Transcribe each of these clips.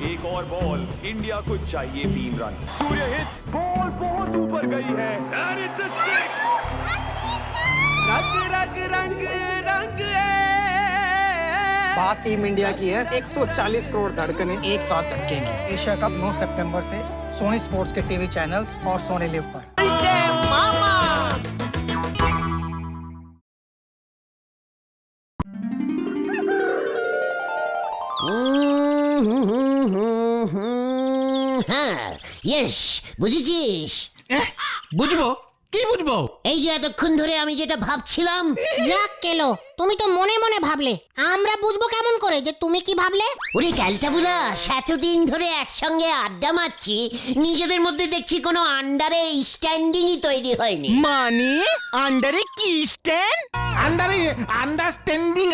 एक और ball, India को चाहिए 3 रन। सूर्य हिट्स, बॉल बहुत ऊपर गई है। And it's a six! रंग रंग रंग रंग बात टीम इंडिया की है। 140 करोड़ धड़कनें एक साथ धड़केंगी। एशिया कप 9 सितंबर से सोनी स्पोर्ट्स के टीवी चैनल्स और सोनी लिव पर। হ্যাঁ ইয়েস বুঝেছিস বুঝবো কি বুঝবো? এই যে এতক্ষণ ধরে আমি যেটা ভাবছিলাম। যাক কেলো, তুমি তো মনে মনে ভাবলে, আমরা বুঝবো কেমন করে যে তুমি কি ভাবলে? ওরে ক্যালটাবুলা, এতদিন ধরে একসঙ্গে আড্ডা মারছি, নিজেদের মধ্যে দেখছি কোনো আন্ডারে স্ট্যান্ডিংই তৈরি হয়নি। মানে আন্ডারে কি স্ট্যান্ড? আন্ডারে আন্ডারস্ট্যান্ডিং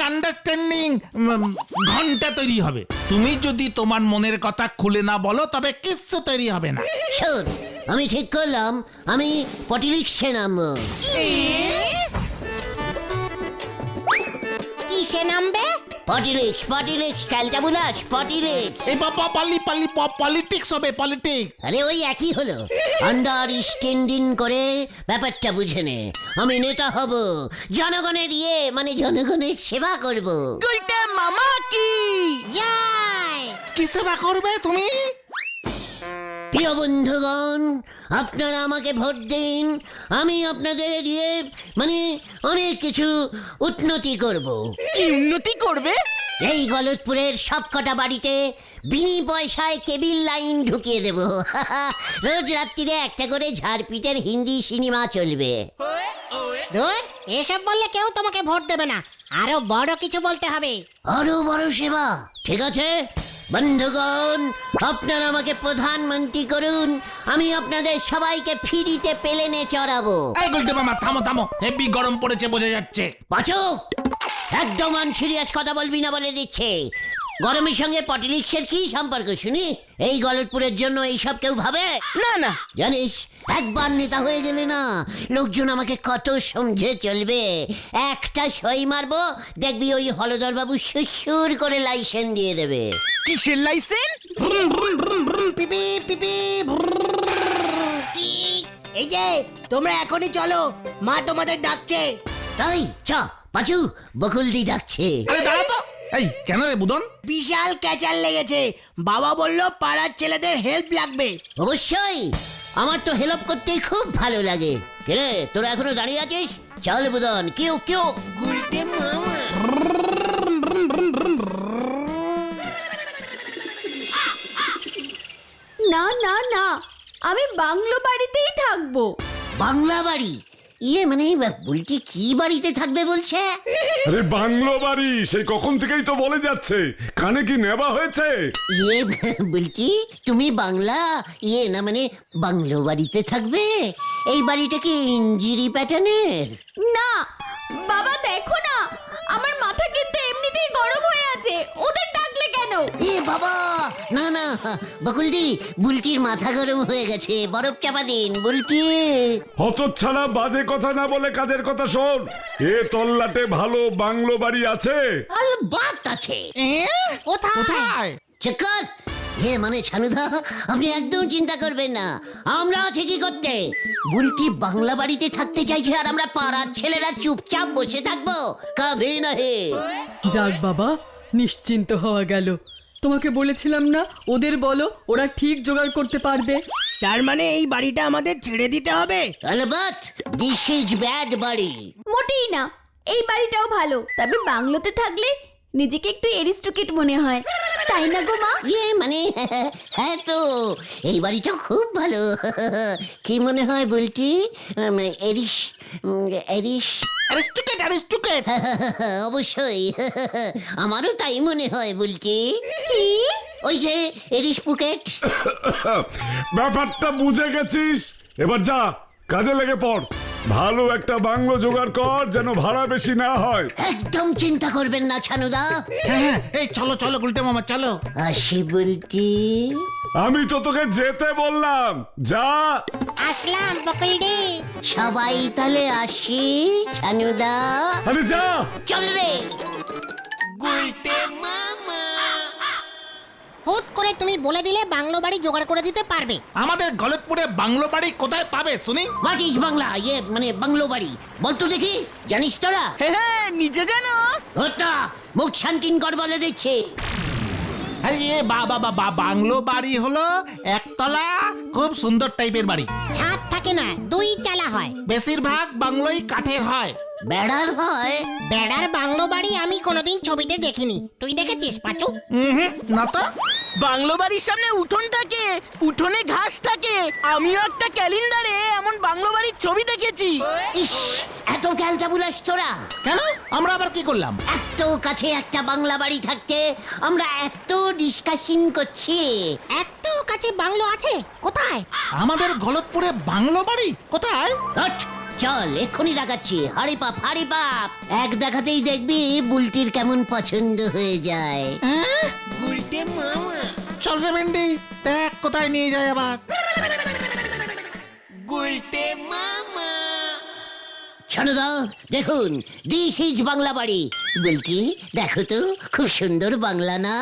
ঘন্টা তৈরি হবে। তুমি যদি তোমার মনের কথা খুলে না বলো তবে কিচ্ছু তৈরি হবে না। শোন, আমি ঠিক করলাম আমি পটিলিক্সে নামবো। কিসে নামবে? পটিলিক্স ক্যালটাবুলাস পটিলিক্স। এই পলিটিক্স হবে, পলিটিক্স। আরে ওই একই হলো। আন্ডারস্ট্যান্ডিং করে ব্যাপারটা বুঝে নে। আমি নেতা হব, জনগণের মানে জনগণের সেবা করব। গুলটে মামা কি জয়। কি সেবা করবে তুমি? প্রিয় বন্ধুগণ, আপনারা আমাকে ভোট দিন, আমি আপনাদের মানে অনেক কিছু উন্নতি করব। কি উন্নতি করবে? এই গলতপুরের সবকটা বাড়িতে বিনি পয়সায় কেবিল লাইন ঢুকিয়ে দেব। রোজ রাত্রিরে একটা করে ঝাড়পিটের হিন্দি সিনেমা চলবে। ধুর, এসব বললে কেউ তোমাকে ভোট দেবে না। আরো বড় কিছু বলতে হবে। আরো বড় সেবা? ঠিক আছে বন্ধুগণ, আপনারা আমাকে প্রধানমন্ত্রী করুন, আমি আপনাদের সবাইকে ফ্রিতে প্লেনে চড়াবো। এই গুলটে মামা থামো, হেভি গরম পড়েছে বোঝা যাচ্ছে। পাচক, একদম আনসিরিয়াস কথা বলবি না বলে দিচ্ছে। গরমের সঙ্গে পটিলিক্সের কি সম্পর্ক শুনি? এই গলতপুরের জন্য এইসব কেউ ভাবে? না না, জানিস, একবার নেতা হয়ে গেলে না লোকজন আমাকে কত সমঝে চলবে। একটা সই মারবো, দেখবি ওই হলদর বাবু সুর করে লাইসেন্স দিয়ে দেবে। কিসের লাইসেন্স? পিপি পিপি। এই যে তোমরা এখনই চলো, মা তোমাদের ডাকছে। তাই চ পাচু, বকুলদি ডাকছে। আরে দাঁড়া তো। এই কেন রে বুদন? বিশাল ক্যাচার লেগেছে, বাবা বলল পাড়ার ছেলেদের হেল্প লাগবে। অবশ্যই, আমার তো হেল্প করতেই খুব ভালো লাগে। কেরে, তোরা এখনো দাঁড়িয়ে আছিস? চল বুদন, কেউ গুলটে মামা। না না না, আমি বাংলো বাড়িতেই থাকবো। বাংলা বাড়ি? মানে বুলটি কি বাড়িতে থাকবে বলছে? আরে বাংলো বাড়ি, সেই কখন থেকেই তো বলে যাচ্ছে, কানে কি নেবা হয়েছে? বলছি তুমি বাংলা না মানে বাংলো বাড়িতে থাকবে? এই বাড়িটা কি ইঞ্জিরি প্যাটার্নের? না বাবা, দেখো না, আমার মাথা কিন্তু এমনিতেই গরম হয়ে আছে, ওদের ডাকলে কেন? বাবা, না না বকুলদি, বুলটির মাথা গরম হয়ে গেছে, বরফ চাপা দিন বুলটি। হতচ্ছাড়া, বাজে কথা না বলে কাজের কথা শোন। এ তল্লাটে ভালো বাংলো বাড়ি আছে? বাত আছে। কোথায়? চেকার মানে ছানুদা, আপনি একদম চিন্তা করবেন না, আমরা আছি কি করতে। বুলটি বাংলা বাড়িতে থাকতে চাইছে, আর আমরা পাড়ার ছেলেরা চুপচাপ বসে থাকবো? কবে না হে। যাক বাবা, নিশ্চিন্ত হওয়া গেল। তোমাকে বলেছিলাম না, ওদের বলো, ওরা ঠিক জোগাড় করতে পারবে। তার মানে এই বাড়িটা আমাদের ছেড়ে দিতে হবে? অলবাত, দিস ইজ ব্যাড বাড়ি। মোটেই না, এই বাড়িটাও ভালো, তবে বাংলোতে থাকলে নিজেকে একটু এরিস্টোক্রেট মনে হয়, তাই না গো মা? মানে হ্যাঁ তো, এই বাড়িটা খুব ভালো। কি মনে হয় বলটি? অ্যারিস্টোক্রেট। অবশ্যই, আমারও তাই মনে হয় বলছি। কি? ওই যে এরিস পুকেট। ব্যাপারটা বুঝে গেছিস, এবার যা কাজে লেগে পড়। ভালো একটা বাংলো জোগাড় কর, যেন ভাড়া বেশি না হয়। একদম চিন্তা করবেন না ছানুদা। হ্যাঁ, এই চলো গুলটে মামা চলো। আসি বলছি। আমি তো তোকে যেতে বললাম, যা। আসলাম বকুলদি। সবাই তাহলে আসি ছানুদা। আরে যা। চল রে। হুট করে তুমি বলে দিলে বাংলো বাড়ি জোগাড় করে দিতে পারবে। আমাদের গলতপুরে বাংলো বাড়ি কোথায় পাবে শুনি? What is Bangla? মানে বাংলো বাড়ি বলতো দেখি, জানিস তোরা? হ্যাঁ নিজে জানো। হত্যা মুখ শান্তিন কর বলে দিচ্ছে। বাংলো বাড়ি হলো একতলা খুব সুন্দর টাইপের বাড়ি। ছাদ থাকে না, 2 চালা হয়। বেশিরভাগ বাংলোই কাঠের হয়। বেড়ার হয়? বেড়ার বাংলো বাড়ি আমি কোনোদিন ছবিতে দেখিনি, তুই দেখেছিস পাচু? না তো। বাংলো বাড়ির সামনে উঠোন থাকে, উঠোনে ঘাস থাকে। আমিও একটা ক্যালেন্ডারে এমন বাংলো বাড়ির ছবি দেখেছি। ইস, এত ক্যালটা বুলাস তোরা? কেন, আমরা আবার কি করলাম? এত কাছে একটা বাংলা বাড়ি থাকতে আমরা এত ডিসকাশন করছি। এত কাছে বাংলো আছে কোথায়? আমাদের গলতপুরে বাংলো বাড়ি কোথায়? হট, চল এক্ষুনি দেখাচ্ছি। হাড়ি পাপ হাড়ি পাপ, এক দেখাতেই দেখবি বুলটির কেমন পছন্দ হয়ে যায়। চল রে ভেন্ডি, দেখ কোথায় নিয়ে যায় আবার। শোনো দেখুন, দিস ইজ বাংলা বাড়ি। বুলটি দেখো তো, খুব সুন্দর বাংলা না?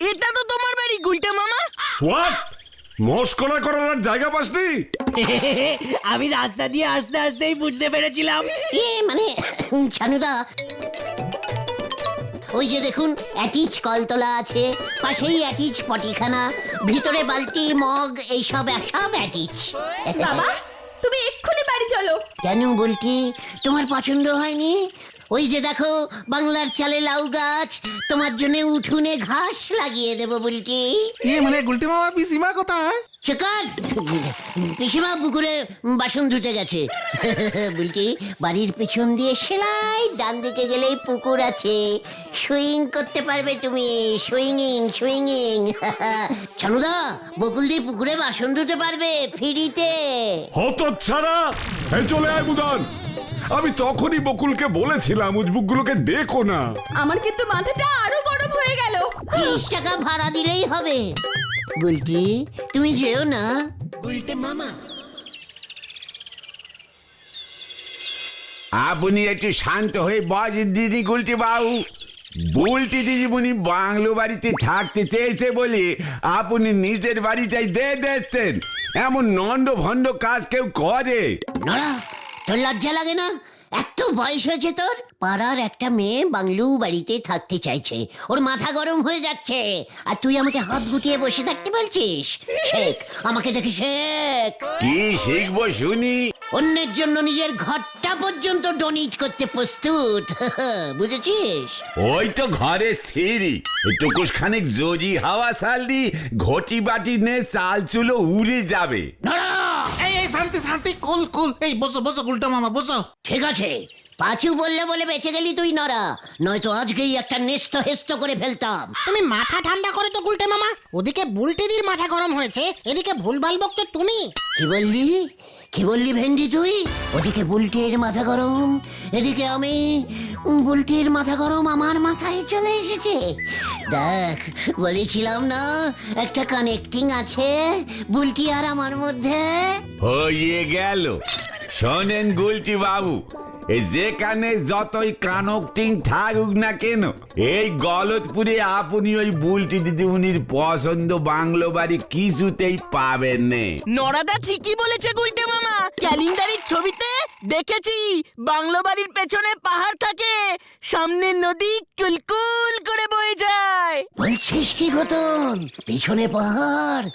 এটা তো তোমার বাড়ি গুলটে মামা। হোয়াট? মস্করা করার আর জায়গা পাসনি? আমি রাস্তা দিয়ে আসতে আসতেই বুঝতে পেরেছিলাম। মানে ছানুদা, ওই যে দেখুন অ্যাটিচ কলতলা আছে, পাশেই অ্যাটিচ পটিখানা, ভিতরে বালতি মগ এইসব সব অ্যাটিচ। বাবা তুমি এক্ষুনি বাড়ি চলো। কেন বলটি, তোমার পছন্দ হয়নি? ওই যে দেখো বাংলার চালে লাউ গাছ, তোমার জন্য উঠোনে ঘাস লাগিয়ে দেবো বলটি। মানে গুলটি মামা পিসিমা কোথায়? চেকার পিসিমা পুকুরে বাসন ধুতে গেছে। বলটি বাড়ির পেছন দিয়ে সেলাই, ডান দিকে গেলেই পুকুর আছে, সুইং করতে পারবে তুমি। সুইংইং ছানুদা, বকুল দিয়ে পুকুরে বাসন ধুতে পারবে ফ্রিতে। হতচ্ছাড়া, এই চলে আয় বুদান। আমি তখনই বকুলকে বলেছিলাম উজবুকগুলোকে ডেকো না। আমার কিন্তু মাথাটা আরো গরম হয়ে গেল। 30 টাকা ভাড়া দিলেই হবে। বলটি তুমি যেও না। আপনি একটু শান্ত হয়ে বসেন দিদি গুলটি বাবু। বুলটি দিদিমণি বাংলো বাড়িতে থাকতে চেয়েছে বলে আপনি নিজের বাড়িটাই দিচ্ছেন। এমন নন্ড ভণ্ড কাজ কেউ করে? নড়া, তোর লজ্জা লাগে না? এত বয়স হয়েছে তোর, পাড়ার একটা মেয়ে বাংলু বাড়িতে থাকতে চাইছে, ওর মাথা গরম হয়ে যাচ্ছে, আর তুই আমাকে হাত গুটিয়ে বসে থাকতে বলছিস? শেখ, আমাকে দেখে শেখ। কি শিখবো শুনি? অন্যের জন্য নিজের ঘরটা পর্যন্ত ডোনেট করতে প্রস্তুত। বুঝেছিস? ওই তো ঘরে সিঁড়ি, টুকুস খানিক জজি হাওয়া সালদি, ঘটি বাটি নে চাল চুলো উড়ে যাবে। নড়া! এই শান্তি শান্তি, কুল কুল। এই বসো বসো গুলটা মামা বসো। ঠিক আছে, পাঁচু বললে বলে বেঁচে গেলি তুই নড়া, নয়তো আজকেই একটা নেস্ত হেস্ত করে ফেলতাম। তুমি মাথা ঠান্ডা করে তো গুলটে মামা, ওদিকে বুলটেদির মাথা গরম হয়েছে, এদিকে ভুলভাল বকছো তুমি। কি বললি ভেন্ডি তুই? ওদিকে বুলটির মাথা গরম, এদিকে আমি। বুলটির মাথা গরম আমার মাথায় চলে এসেছে। দেখ, বলেছিলাম না একটা কানেক্টিং আছে বুলটি আর আমার মধ্যে। হয়ে গেল। শোনেন গুলটি বাবু, যেখানে যতই কানকটিং থাকুক না কেন, এই গলতপুরে আপনি ওই বুলটি দিদিমণির পছন্দ বাংলো বাড়ি কিছুতেই পাবেন না। নরাদা ঠিকই বলেছে গুলটে মামা। ক্যালেন্ডারের ছবিতে দেখেছি বাংলো বাড়ির পেছনে পাহাড় থাকে, সামনে নদী কুলকুল করে বয়ে যায়। বলছিস কি গতন? পিছনে পাহাড়,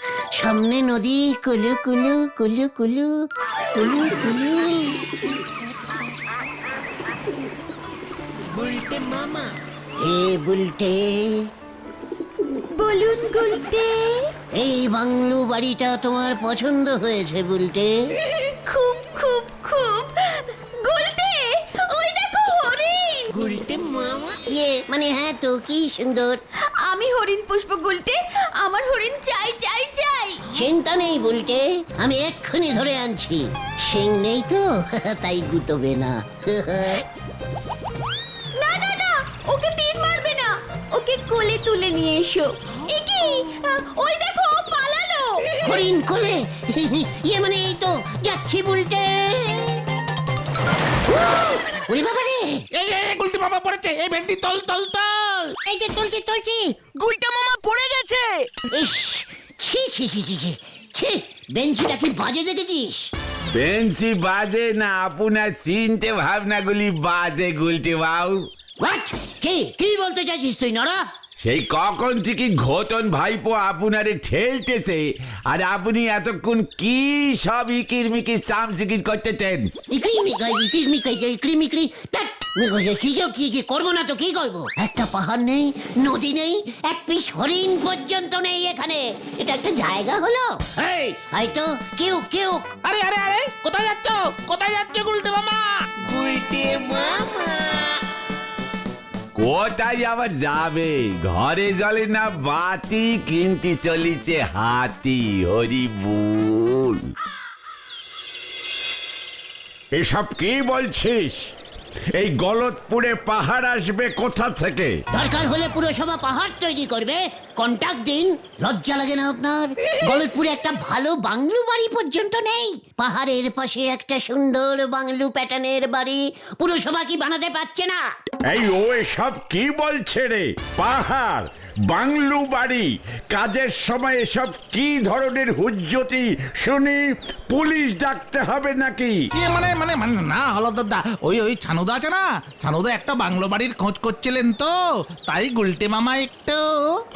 সামনে নদী, কুলু কুলু কুলু কুলু কুলু কুলু। হে বুলটে, বলুন গুলটে। এই বাংলো বাড়িটা তোমার পছন্দ হয়েছে বুলটে? খুব খুব খুব। গুলটে, ওই দেখো হরিণ। মানে হ্যাঁ তো, কি সুন্দর। আমি হরিণ পুষ্প গুলটে, আমার হরিণ চাই চাই চাই। চিন্তা নেই বুলটে, আমি এক্ষুনি ধরে আনছি। শিং নেই তো, তাই গুতবে না। না না না, ওকে তীর মারবে না, ওকে কোলে তুলে নিয়ে এসো। একি, ওই দেখো পালালো। হরিণ কোলে? মানে এই তো যাচ্ছি বুলটে। ওরে বাবা রে, এই গুলটি মামা পড়েছে, এই ভেন্ডি তল তল তল। এই যে তুলছি গুলটে মামা পড়ে গেছে। ইস, ছি ছি ছি ছি ছি ছি, বেঞ্চিটা কি বাজে দেখেছিস? বেঞ্চি বাজে না, আপনার চিনতে ভাবনাগুলি বাজে গুলটি বাবু। হোয়াট? কি বলতে চাইছিস তুই নরা? সেই কখন থেকে ঘটন ভাইপো আপনারে ঠেলতেছে, আর আপনি এতক্ষণ কি সব ইকিরমিকি চামচিকির করতেছেন? কি করবো না তো কি করবো? একটা পাহাড় নেই, নদী নেই, এক পিস হরিণ পর্যন্ত নেই এখানে। এটা একটা জায়গা হলো? এই হয়তো কেউ আরে আরে আরে, কোথায় যাচ্ছ? কোথায় যাচ্ছ গুলটি মামা? কোথায় আবার যাবে? ঘরে জ্বলে না বাতি, কিনতে চলিছে হাতি। হরি বল। এসব কি বলছিস? এই গলতপুরে পাহাড় আসবে কোথা থেকে? দরকার হলে পুরসভা পাহাড় তৈরি করবে, কন্ট্রাক্ট দিন। লজ্জা লাগে না আপনার? গলতপুরে একটা ভালো বাংলো বাড়ি পর্যন্ত নেই। পাহাড়ের পাশে একটা সুন্দর বাংলো প্যাটার্নের বাড়ি পুরসভা কি বানাতে পারছে না? এই ও এসব কি বলছে রে? পাহাড়, বাংলো বাড়ি, কাজের সময় এসব কি ধরনের হুজ্জতি শুনি? পুলিশ ডাকতে হবে নাকি? মানে না হলো দাদা, ওই ছানুদা আছে না, ছানুদা একটা বাংলো বাড়ির খোঁজ করছিলেন তো, তাই গুলটে মামা একটু।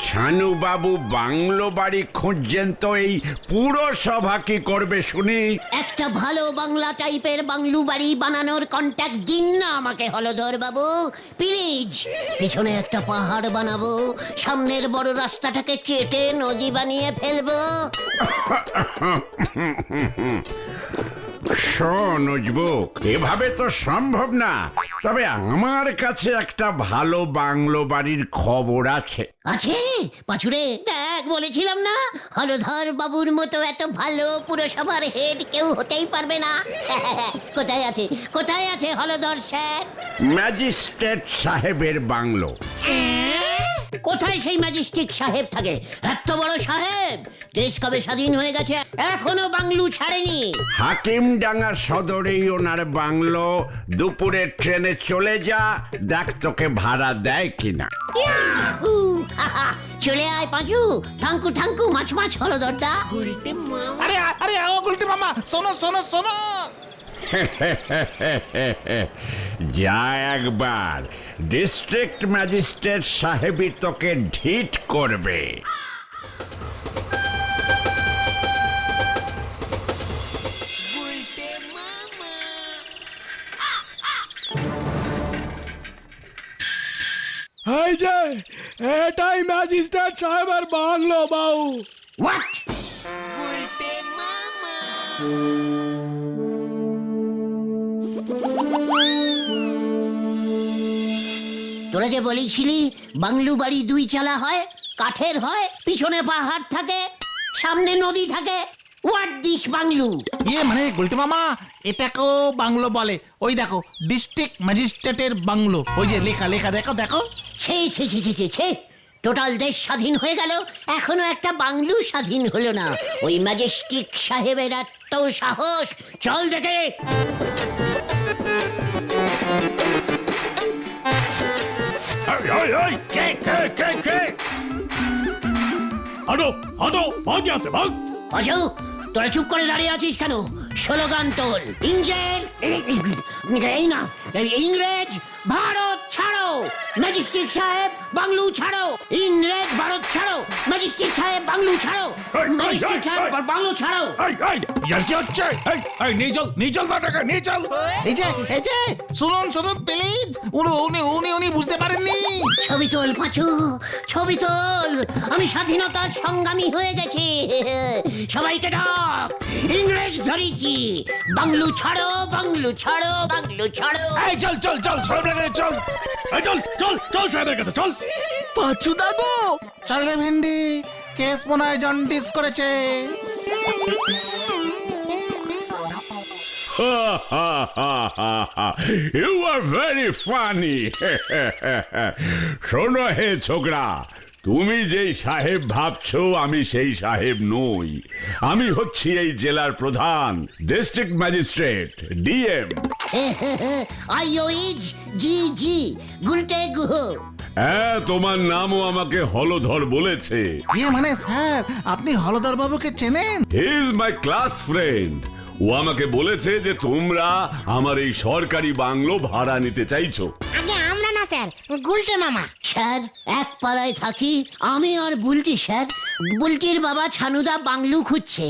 শানু বাবু বাংলো বাড়ি খুঁজছেন তো এই পুরসভা কি করবে শুনি? একটা ভালো বাংলা টাইপের বাংলো বাড়ি বানানোর কন্ট্রাক্ট দিন না আমাকে হলধর বাবু প্লিজ। পিছনে একটা পাহাড় বানাবো, সামনের বড় রাস্তাটাকে কেটে নদী বানিয়ে ফেলবো। শোন উজবুক, এভাবে তো সম্ভব না। তবে আমার কাছে একটা ভালো বাংলো বাড়ির খবর আছে। আছে পাছুরে, দেখ বলেছিলাম না হলধর বাবুর মতো এত ভালো পুরসভার হেড কেউ হতেই পারবে না। কোথায় আছে হলধর স্যার? ম্যাজিস্ট্রেট সাহেবের বাংলো। কোথায় সেই ম্যাজিস্ট্রেট সাহেব থাকে? এত বড় সাহেব, দেশ কবে স্বাধীন হয়ে গেছে এখনো বাংলো ছাড়েনি। হাকিমডাঙ্গা সদরেই ওনার বাংলো। দুপুরের ট্রেনে চলে যা, দেখ তোকে ভাড়া দেয় কিনা। চলে আয় পাঁচু, ঠাঙ্কু মাছ হলধরদা। আরে আরে ও গুলটে মামা, শোনো। যা একবার, ডিস্ট্রিক্ট ম্যাজিস্ট্রেট সাহেবই তোকে ঢিট করবে। এই যে এটাই ম্যাজিস্ট্রেট সাহেবের বাংলো বাবু। হোয়াট? তোরা যে বলেছিলি বাংলো বাড়ি 2 চালা হয়, কাঠের হয়, পিছনে পাহাড় থাকে, সামনে নদী থাকে। What this bungalow? মানে গুলটে মামা, এটাকেও বাংলো বলে। ওই দেখো, ডিস্ট্রিক্ট ম্যাজিস্ট্রেটের বাংলো, ওই যে লেখা দেখো। ছি, টোটাল দেশ স্বাধীন হয়ে গেল, এখনো একটা বাংলো স্বাধীন হলো না। ওই ম্যাজিস্ট্রেট সাহেবের এত সাহস! চল দেখে। অজু, তোরা চুপ করে দাঁড়িয়ে আছিস কেন? স্লোগান তোল। ইংরেজ ভারত ছাড়ো, ম্যাজিস্ট্রেট সাহেব বাংলো ছাড়ো। ইংরেজ ভারত ছাড়ো, ম্যাজিস্ট্রেট সাহেব বাংলো ছাড়ো। ম্যাজিস্ট্রেট সাহেব বাংলো ছাড়ো। এই যে শুনুন প্লিজ, উনি বুঝতে পারেননি। ছবি তোল পাঁচু, ছবি তোল। আমি স্বাধীনতার সংগ্রামী হয়ে গেছি। সবাইকে ডাক, ইংরেজ ধরেছি। বাংলো ছাড়ো, বাংলো ছাড়ো, বাংলো ছাড়ো। এই চল সাহেবের কাছে চল সাহেবের কাছে চল। পাঁচু দাদু, চল রে ভেন্ডি, কেস মনে হয় জন্ডিস করেছে। You are very funny. শোনো হে ছোকরা, তুমি যেই সাহেব ভাবছো আমি সেই সাহেব নই। আমি হচ্ছি এই জেলার প্রধান, district magistrate, DM. IOH GG Gulte Guha. হ্যাঁ, তোমার নামও আমাকে হলধর বলেছে। ইয়ে মানে স্যার আপনি হলদর বাবুকে চেনেন? He is my class friend. ও আমাকে বলেছে যে তোমরা আমার এই সরকারি বাংলো ভাড়া নিতে চাইছো। আগে আমরা না স্যার, গুলটে মামা। স্যার এক পাড়ায় থাকি আমি আর বুলটি স্যার। বুলটির বাবা ছানুদা বাংলু খুঁজছে,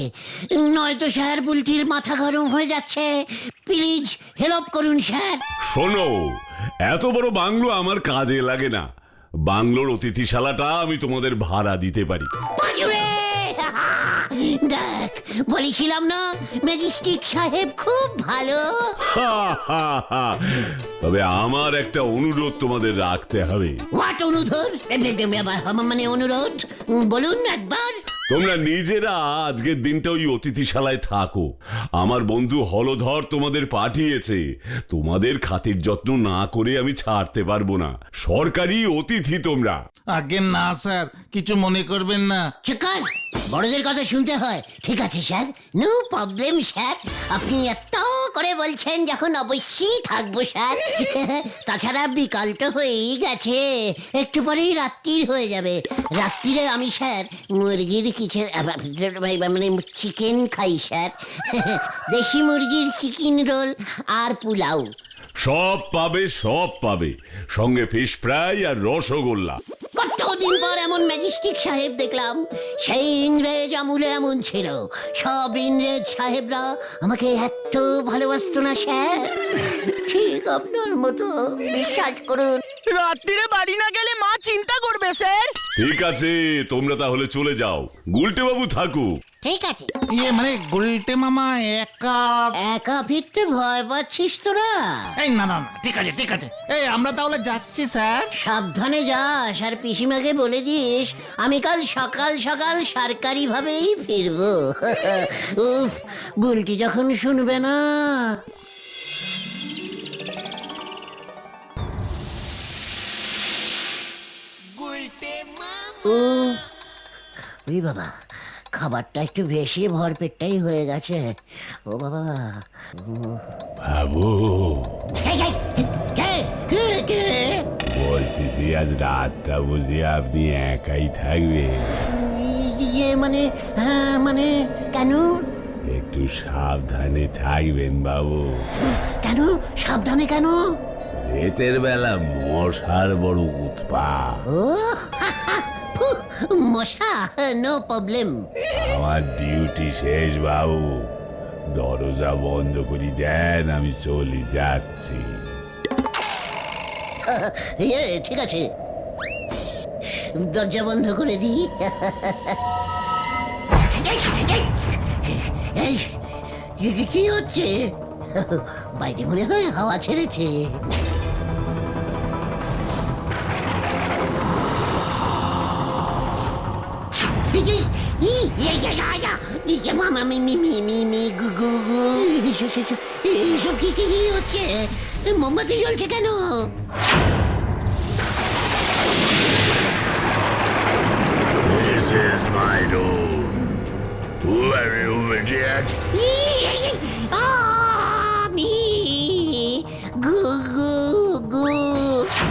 নয়তো স্যার বুলটির মাথা গরম হয়ে যাচ্ছে। প্লিজ হেল্প করুন স্যার। শোনো, এত বড় বাংলো আমার কাজে লাগে না। বাংলোর অতিথিশালাটা আমি তোমাদের ভাড়া দিতে পারি। বাজুরে! দেখ বলেছিলাম না ম্যাজিস্ট্রিক সাহেব খুব ভালো। তবে আমার একটা অনুরোধ তোমাদের রাখতে হবে। হোয়াট অনুরোধ? মানে অনুরোধ বলুন একবার। তোমরা নিজেরা আজকের দিনটা ওই অতিথিশালায় থাকো। আমার বন্ধু হলধর তোমাদের পাঠিয়েছে। তোমাদের খাতির যত্ন না করে আমি ছাড়তে পারবো না। সরকারি অতিথি তোমরা। আগে না স্যার, কিছু মনে করবেন না। চিকার বড়দের কথা শুনতে হয়। ঠিক আছে স্যার, নো প্রবলেম স্যার। আপনি এত করে বলছেন যখন অবশ্যই থাকবো স্যার। তাছাড়া বিকাল তো হয়েই গেছে, একটু পরেই রাত্রির হয়ে যাবে। রাত্রিরে আমি স্যার মুরগির কিছু মানে চিকেন খাই স্যার। দেশি মুরগির চিকেন রোল আর পোলাও। সব পাবে, সব পাবে, সঙ্গে ফিশ ফ্রাই আর রসগোল্লা। কতদিন পর এমন ম্যাজিস্ট্রিক সাহেব দেখলাম। সেই ইংরেজ আমলে এমন ছিল। সব ইংরেজ সাহেবরা আমাকে এত ভালোবাসতো না স্যার। ঠিক আপনার মতো, বিশ্বাস করুন। রাত্রিরে বাড়ি না গেলে মা চিন্তা করবে স্যার। ঠিক আছে, তোমরা তাহলে চলে যাও, গুলটে বাবু থাকুক। ঠিক আছে। ইয়ে মানে গুলটে মামা একা? একা ফিরতে ভয় পাচ্ছিস তোরা? এই না না না, ঠিক আছে ঠিক আছে, এই আমরা তাহলে যাচ্ছি স্যার। সাবধানে যাস, আর পিসিমাকে বলে দিস আমি কাল সকাল সকাল সরকারি ভাবেই ফিরবো। উফ, বুলটি যখন শুনবে না। ও বাবা, খাবারটা একটু বেশি ভরপেটটাই হয়ে গেছে। ও বাবা। বাবু, কে? বলতেছি আজ রাতটা বুঝি আপনি একাই থাকবেন? ইয়ে মানে, হ্যাঁ মানে কেন? একটু সাবধানে থাকবেন বাবু। কেন সাবধানে কেন? রাতের বেলা মশার বড় উৎপাত। ও মশা, নো প্রবলেম। আমার ডিউটি শেষ বাবু, দরজা বন্ধ করে দেন, আমি চলে যাচ্ছি। ইয়ে ঠিক আছে, দরজা বন্ধ করে দিই। এই কি হচ্ছে? বাইরে মনে হয় হাওয়া ছেড়েছে। এইসব কি কি হচ্ছে? মোমবাতি জ্বলছে কেন? This is my room. Who are you, idiot? আমি গু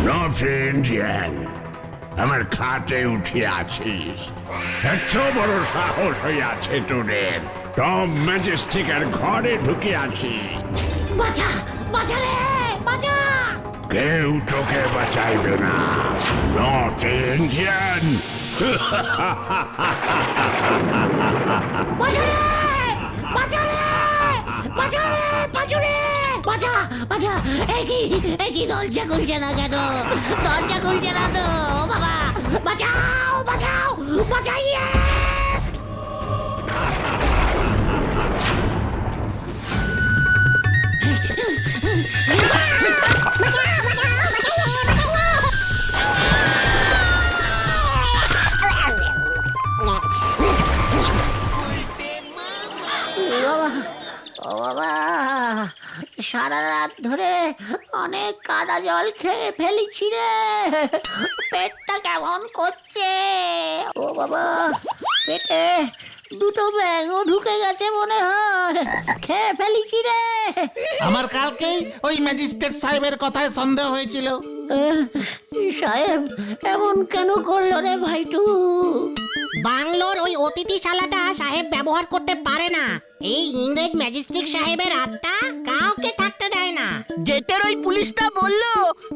Not Indian. আমার খাটে উঠে আছিস? এত বড় সাহস হইয়াছে তোদের? টম ম্যাজেস্টিকের ঘরে ঢুকে আছিস? বাঁচা, বাঁচা রে, বাঁচা! কেউ তোকে বাঁচাইবে না, নর্থ ইন্ডিয়ান। বাঁচা রে, বাঁচা রে, বাঁচা রে, বাঁচা রে, বাঁচা, বাঁচা! একই দরজা খুলছে না কেন? দরজা খুলছে না তো বাবা! বাঁচাও, বাঁচাও, বাঁচাইয়ে! ও বাবা, সারা রাত ধরে অনেক কাদা জল খেয়ে ফেলেছি রে। পেটটা কেমন করছে। ও বাবা, পেটে দুটো ব্যাগও ঢুকে গেছে মনে হয়, খেয়ে ফেলেছি রে। আমার কালকেই ওই ম্যাজিস্ট্রেট সাহেবের কথায় সন্দেহ হয়েছিল। সাহেব এমন কেন করলো রে ভাইটু? বাংলোর ওই অতিথিশালাটা সাহেব ব্যবহার করতে পারে না। এই ইংরেজ ম্যাজিস্ট্রেট সাহেবের আত্মা কাউকে থাকতে দেয় না। গেটের ওই পুলিশটা বললো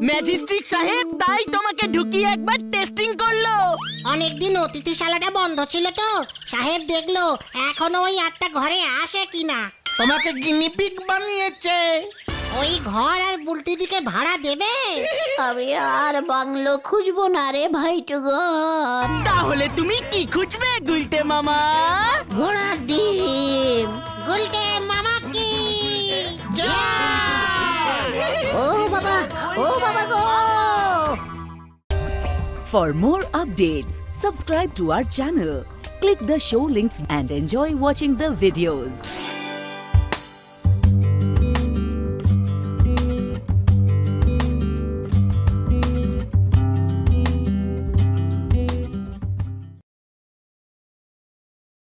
ম্যাজিস্ট্রেট সাহেব তাই তোমাকে ঢুকিয়ে একবার টেস্টিং করলো। অনেকদিন অতিথিশালাটা বন্ধ ছিল তো, সাহেব দেখলো এখনো ওই আত্মা ঘরে আসে কিনা। তোমাকে গিনিপিগ বানিয়েছে। ওই ঘর আর বুলটি দিকে ভাড়া দেবে? আমি আর বাংলো খুঁজবো না রে ভাইটু গো। তাহলে তুমি কি খুঁজবে গুলটে মামা? ঘোড়ার ডিম। গুলটে মামা কি ও বাবা গো। For more updates, subscribe to our channel, click the show links and enjoy watching the videos.